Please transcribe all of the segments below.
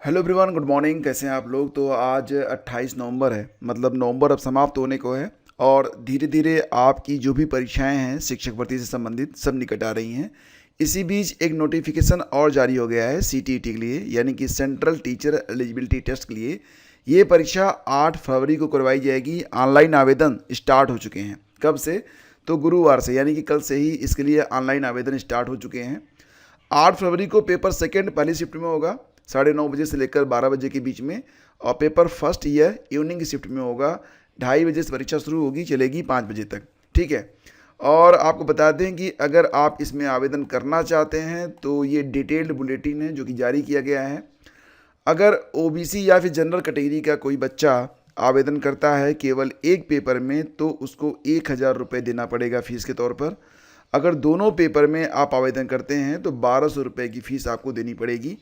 Hello everyone, good morning. कैसे हैं आप लोग? तो आज 28 नवंबर है, मतलब नवंबर अब समाप्त होने को है और धीरे धीरे आपकी जो भी परीक्षाएं हैं शिक्षक भर्ती से संबंधित सब निकट आ रही हैं। इसी बीच एक नोटिफिकेशन और जारी हो गया है सीटीईटी के लिए, यानी कि सेंट्रल टीचर एलिजिबिलिटी टेस्ट के लिए। ये परीक्षा 8 फरवरी को करवाई जाएगी। ऑनलाइन आवेदन स्टार्ट हो चुके हैं। कब से? तो गुरुवार से, यानी कि कल से ही इसके लिए ऑनलाइन आवेदन स्टार्ट हो चुके हैं। 8 फरवरी को पेपर सेकेंड पहली शिफ्ट में होगा 9:30 से लेकर 12 बजे के बीच में, और पेपर फर्स्ट यह इवनिंग की शिफ्ट में होगा। 2:30 से परीक्षा शुरू होगी, चलेगी 5 बजे तक। ठीक है। और आपको बता दें कि अगर आप इसमें आवेदन करना चाहते हैं तो ये डिटेल्ड बुलेटिन है जो कि जारी किया गया है। अगर ओबीसी या फिर जनरल कैटेगरी का कोई बच्चा आवेदन करता है केवल एक पेपर में तो उसको 1,000 रुपये देना पड़ेगा फीस के तौर पर। अगर दोनों पेपर में आप आवेदन करते हैं तो 1,200 रुपये की फ़ीस आपको देनी पड़ेगी।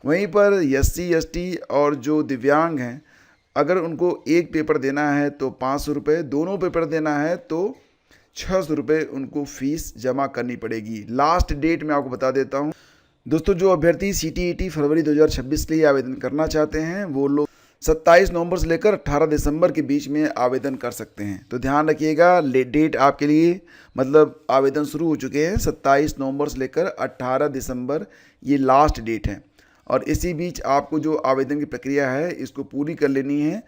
वहीं पर एससी एसटी और जो दिव्यांग हैं, अगर उनको एक पेपर देना है तो 500 रुपये, दोनों पेपर देना है तो 600 रुपये उनको फ़ीस जमा करनी पड़ेगी। लास्ट डेट मैं आपको बता देता हूँ दोस्तों। जो अभ्यर्थी सीटीईटी फरवरी 2026 के लिए आवेदन करना चाहते हैं वो लोग 27 नवंबर से लेकर 18 दिसंबर के बीच में आवेदन कर सकते हैं। तो ध्यान रखिएगा, डेट आपके लिए मतलब आवेदन शुरू हो चुके हैं। 27 नवंबर से लेकर 18 दिसंबर ये लास्ट डेट है, और इसी बीच आपको जो आवेदन की प्रक्रिया है इसको पूरी कर लेनी है।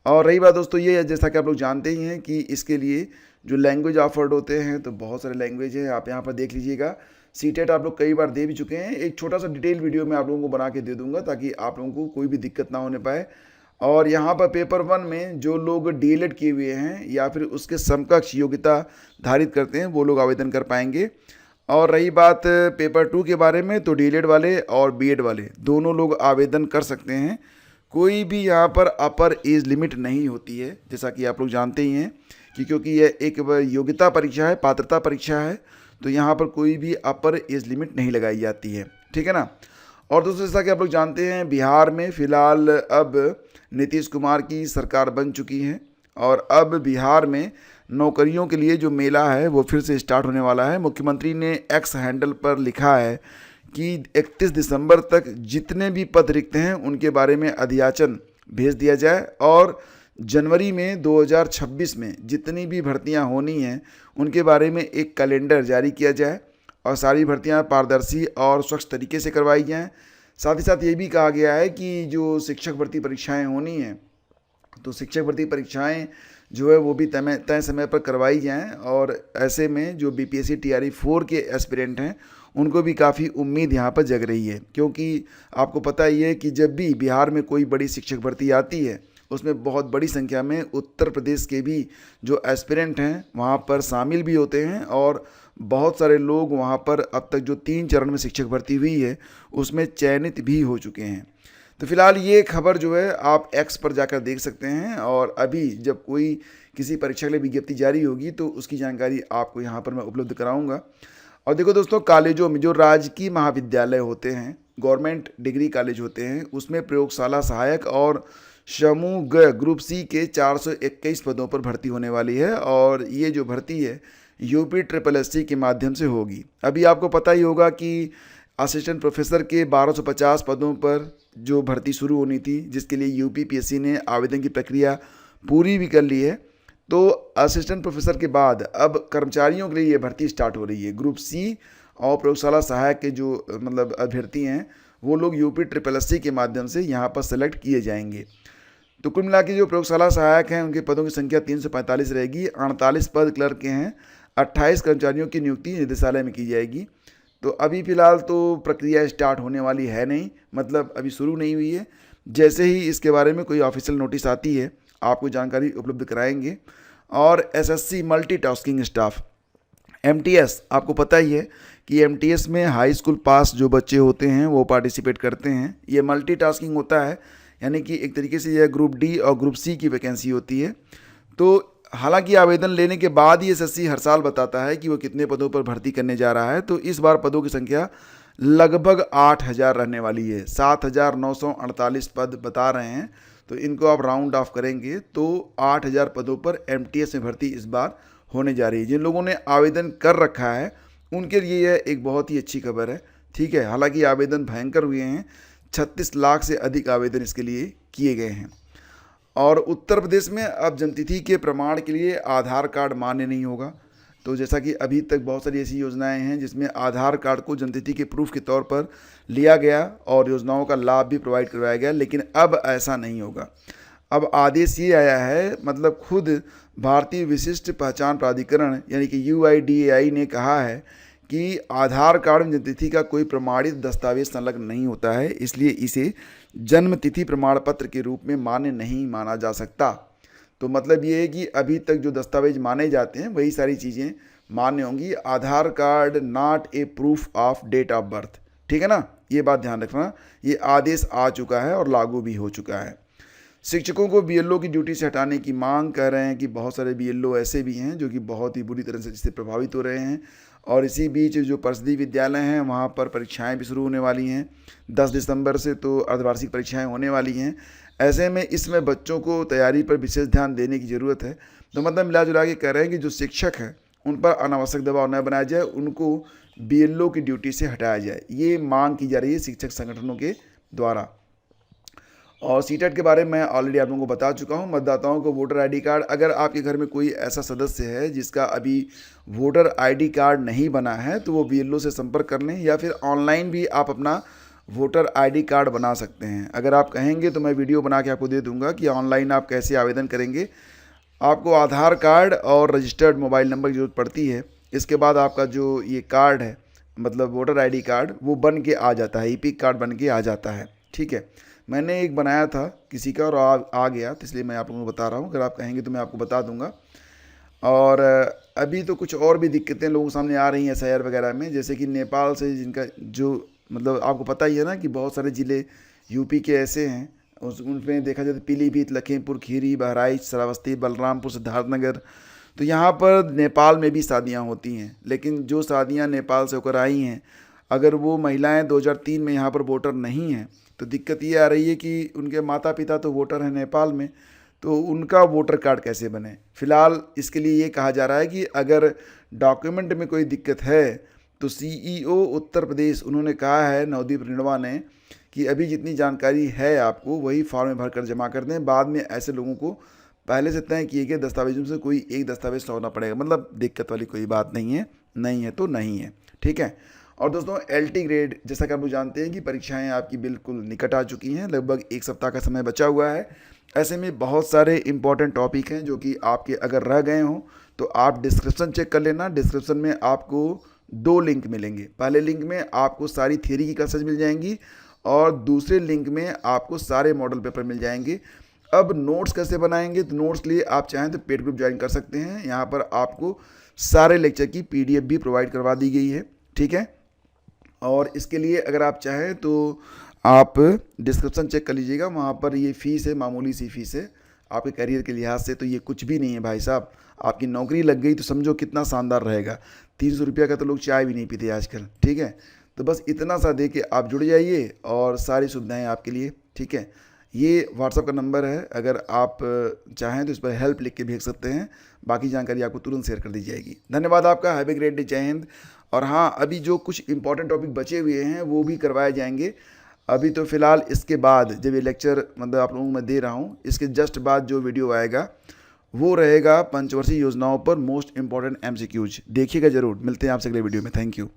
और रही बात दोस्तों ये, जैसा कि आप लोग जानते ही हैं कि इसके लिए जो लैंग्वेज ऑफर्ड होते हैं तो बहुत सारे लैंग्वेज हैं। आप यहाँ पर देख लीजिएगा। सीटेट आप लोग कई बार दे भी चुके हैं। एक छोटा सा डिटेल वीडियो मैं आप लोगों को बना के दे दूंगा ताकि आप लोगों को कोई भी दिक्कत ना होने पाए। और यहाँ पर पेपर 1 में जो लोग डीएलएड किए हुए हैं या फिर उसके समकक्ष योग्यता धारित करते हैं वो लोग आवेदन कर पाएंगे। और रही बात पेपर 2 के बारे में, तो डीएलएड वाले और बीएड वाले दोनों लोग आवेदन कर सकते हैं। कोई भी यहाँ पर अपर एज लिमिट नहीं होती है, जैसा कि आप लोग जानते ही हैं कि क्योंकि यह एक योग्यता परीक्षा है, पात्रता परीक्षा है, तो यहाँ पर कोई भी अपर एज लिमिट नहीं लगाई जाती है। ठीक है ना। और दोस्तों जैसा कि आप लोग जानते हैं बिहार में फ़िलहाल अब नीतीश कुमार की सरकार बन चुकी है, और अब बिहार में नौकरियों के लिए जो मेला है वो फिर से स्टार्ट होने वाला है। मुख्यमंत्री ने एक्स हैंडल पर लिखा है कि 31 दिसंबर तक जितने भी पद रिक्त हैं उनके बारे में अधियाचन भेज दिया जाए, और जनवरी में 2026 में जितनी भी भर्तियां होनी हैं उनके बारे में एक कैलेंडर जारी किया जाए, और सारी भर्तियां पारदर्शी और स्वच्छ तरीके से करवाई जाएँ। साथ ही साथ ये भी कहा गया है कि जो शिक्षक भर्ती परीक्षाएं होनी हैं तो शिक्षक भर्ती परीक्षाएं जो है वो भी तय समय पर करवाई जाएं। और ऐसे में जो बीपीएससी टीआरई 4 के एस्पिरेंट हैं उनको भी काफ़ी उम्मीद यहाँ पर जग रही है, क्योंकि आपको पता ही है कि जब भी बिहार में कोई बड़ी शिक्षक भर्ती आती है उसमें बहुत बड़ी संख्या में उत्तर प्रदेश के भी जो एस्पिरेंट हैं वहाँ पर शामिल भी होते हैं, और बहुत सारे लोग वहाँ पर अब तक जो 3 चरण में शिक्षक भर्ती हुई है उसमें चयनित भी हो चुके हैं। तो फिलहाल ये खबर जो है आप एक्स पर जाकर देख सकते हैं, और अभी जब कोई किसी परीक्षा के लिए विज्ञप्ति जारी होगी तो उसकी जानकारी आपको यहाँ पर मैं उपलब्ध कराऊंगा। और देखो दोस्तों, कॉलेजों में जो राजकीय महाविद्यालय होते हैं, गवर्नमेंट डिग्री कॉलेज होते हैं, उसमें प्रयोगशाला सहायक और समूह ग ग्रुप सी के 421 पदों पर भर्ती होने वाली है, और ये जो भर्ती है UPSSC के माध्यम से होगी। अभी आपको पता ही होगा कि असिस्टेंट प्रोफेसर के 1250 पदों पर जो भर्ती शुरू होनी थी, जिसके लिए UPPSC ने आवेदन की प्रक्रिया पूरी भी कर ली है। तो असिस्टेंट प्रोफेसर के बाद अब कर्मचारियों के लिए ये भर्ती स्टार्ट हो रही है। ग्रुप सी और प्रयोगशाला सहायक के जो मतलब अभ्यर्थी हैं वो लोग UPSSC के माध्यम से यहाँ पर सेलेक्ट किए जाएंगे। तो कुल मिला के जो प्रयोगशाला सहायक हैं उनके पदों की संख्या 345 रहेगी। 48 पद क्लर्क के हैं। 28 कर्मचारियों की नियुक्ति निदेशालय में की जाएगी। तो अभी फ़िलहाल तो प्रक्रिया स्टार्ट होने वाली है नहीं, मतलब अभी शुरू नहीं हुई है। जैसे ही इसके बारे में कोई ऑफिशियल नोटिस आती है आपको जानकारी उपलब्ध कराएंगे। और एसएससी मल्टीटास्किंग स्टाफ MTS, आपको पता ही है कि MTS में हाई स्कूल पास जो बच्चे होते हैं वो पार्टिसिपेट करते हैं। ये मल्टीटास्किंग होता है, यानी कि एक तरीके से यह ग्रुप डी और ग्रुप सी की वैकेंसी होती है। तो हालांकि आवेदन लेने के बाद ही एसएससी हर साल बताता है कि वो कितने पदों पर भर्ती करने जा रहा है। तो इस बार पदों की संख्या लगभग 8,000 रहने वाली है। 7,948 पद बता रहे हैं, तो इनको आप राउंड ऑफ करेंगे तो 8,000 पदों पर MTS में भर्ती इस बार होने जा रही है। जिन लोगों ने आवेदन कर रखा है उनके लिए यह एक बहुत ही अच्छी खबर है। ठीक है, हालांकि आवेदन भयंकर हुए हैं। 36 लाख से अधिक आवेदन इसके लिए किए गए हैं। और उत्तर प्रदेश में अब जन्मतिथि के प्रमाण के लिए आधार कार्ड मान्य नहीं होगा। तो जैसा कि अभी तक बहुत सारी ऐसी योजनाएं हैं जिसमें आधार कार्ड को जन्मतिथि के प्रूफ के तौर पर लिया गया और योजनाओं का लाभ भी प्रोवाइड करवाया गया, लेकिन अब ऐसा नहीं होगा। अब आदेश ये आया है, मतलब खुद भारतीय विशिष्ट पहचान प्राधिकरण यानी कि UIDAI ने कहा है कि आधार कार्ड में जन्मतिथि का कोई प्रमाणित दस्तावेज संलग्न नहीं होता है, इसलिए इसे जन्म तिथि प्रमाण पत्र के रूप में मान्य नहीं माना जा सकता। तो मतलब ये है कि अभी तक जो दस्तावेज माने जाते हैं वही सारी चीज़ें मान्य होंगी। Aadhaar card not a proof of date of birth, ठीक है ना, ये बात ध्यान रखना। ये आदेश आ चुका है और लागू भी हो चुका है। शिक्षकों को BLO की ड्यूटी से हटाने की मांग कर रहे हैं कि बहुत सारे BLO ऐसे भी हैं जो कि बहुत ही बुरी तरह से इससे प्रभावित हो रहे हैं। और इसी बीच जो परिषदीय विद्यालय हैं वहाँ पर परीक्षाएं भी शुरू होने वाली हैं 10 दिसंबर से, तो अर्धवार्षिक परीक्षाएं होने वाली हैं। ऐसे में इसमें बच्चों को तैयारी पर विशेष ध्यान देने की ज़रूरत है। तो मतलब मिला जुला के कह रहे हैं कि जो शिक्षक हैं उन पर अनावश्यक दबाव न बनाया जाए, उनको BLO की ड्यूटी से हटाया जाए, ये मांग की जा रही है शिक्षक संगठनों के द्वारा। और CTET के बारे में मैं ऑलरेडी आप लोगों को बता चुका हूं। मतदाताओं को वोटर ID कार्ड, अगर आपके घर में कोई ऐसा सदस्य है जिसका अभी वोटर ID कार्ड नहीं बना है तो वो BLO से संपर्क कर लें, या फिर ऑनलाइन भी आप अपना वोटर ID कार्ड बना सकते हैं। अगर आप कहेंगे तो मैं वीडियो बना के आपको दे दूंगा कि ऑनलाइन आप कैसे आवेदन करेंगे। आपको आधार कार्ड और रजिस्टर्ड मोबाइल नंबर की जरूरत पड़ती है। इसके बाद आपका जो ये कार्ड है, मतलब वोटर ID कार्ड, वो बन के आ जाता है, EPIC कार्ड बन के आ जाता है, ठीक है। मैंने एक बनाया था किसी का और आ गया, तो इसलिए मैं आप लोगों को बता रहा हूँ। अगर आप कहेंगे तो मैं आपको बता दूंगा। और अभी तो कुछ और भी दिक्कतें लोगों के सामने आ रही हैं SIR वगैरह में, जैसे कि नेपाल से जिनका जो मतलब आपको पता ही है ना कि बहुत सारे ज़िले UP के ऐसे हैं, उनमें देखा जाए तो पीलीभीत, लखीमपुर खीरी, बहराइच, श्रावस्ती, बलरामपुर, सिद्धार्थनगर, तो यहाँ पर नेपाल में भी शादियाँ होती हैं। लेकिन जो शादियाँ नेपाल से होकर आई हैं, अगर वो महिलाएँ 2003 में यहाँ पर वोटर नहीं हैं तो दिक्कत ये आ रही है कि उनके माता पिता तो वोटर हैं नेपाल में, तो उनका वोटर कार्ड कैसे बने। फ़िलहाल इसके लिए ये कहा जा रहा है कि अगर डॉक्यूमेंट में कोई दिक्कत है तो CEO उत्तर प्रदेश, उन्होंने कहा है नवदीप रिणवा ने कि अभी जितनी जानकारी है आपको वही फॉर्म में भर कर जमा कर दें। बाद में ऐसे लोगों को पहले से तय किए गए दस्तावेजों से कोई एक दस्तावेज लाना पड़ेगा। मतलब दिक्कत वाली कोई बात नहीं है, नहीं है तो नहीं है, ठीक है। और दोस्तों LT ग्रेड, जैसा कि आप लोग जानते हैं कि परीक्षाएं आपकी बिल्कुल निकट आ चुकी हैं, लगभग एक सप्ताह का समय बचा हुआ है। ऐसे में बहुत सारे इंपॉर्टेंट टॉपिक हैं जो कि आपके अगर रह गए हों तो आप डिस्क्रिप्शन चेक कर लेना। डिस्क्रिप्शन में आपको 2 लिंक मिलेंगे। पहले लिंक में आपको सारी थियरी की क्लासेज मिल जाएंगी और दूसरे लिंक में आपको सारे मॉडल पेपर मिल जाएंगे। अब नोट्स कैसे बनाएंगे, तो नोट्स लिए आप चाहें तो पेड ग्रुप ज्वाइन कर सकते हैं। यहाँ पर आपको सारे लेक्चर की PDF भी प्रोवाइड करवा दी गई है, ठीक है। और इसके लिए अगर आप चाहें तो आप डिस्क्रिप्शन चेक कर लीजिएगा, वहाँ पर ये फ़ीस है, मामूली सी फ़ीस है आपके करियर के लिहाज से, तो ये कुछ भी नहीं है भाई साहब। आपकी नौकरी लग गई तो समझो कितना शानदार रहेगा। 300 रुपये का तो लोग चाय भी नहीं पीते आजकल, ठीक है। तो बस इतना सा दे के आप जुड़ जाइए और सारी सुविधाएँ आपके लिए, ठीक है। ये WhatsApp का नंबर है, अगर आप चाहें तो इस पर हेल्प लिख के भेज सकते हैं। बाकी जानकारी आपको तुरंत शेयर कर दी जाएगी। धन्यवाद आपका। Have a great day. जय हिंद। और हाँ, अभी जो कुछ इंपॉर्टेंट टॉपिक बचे हुए हैं वो भी करवाए जाएंगे। अभी तो फ़िलहाल इसके बाद जब ये लेक्चर मतलब आप लोगों को मैं दे रहा हूँ, इसके जस्ट बाद जो वीडियो आएगा वो रहेगा पंचवर्षीय योजनाओं पर मोस्ट इंपॉर्टेंट MCQs। देखिएगा ज़रूर। मिलते हैं आपसे अगले वीडियो में। Thank you.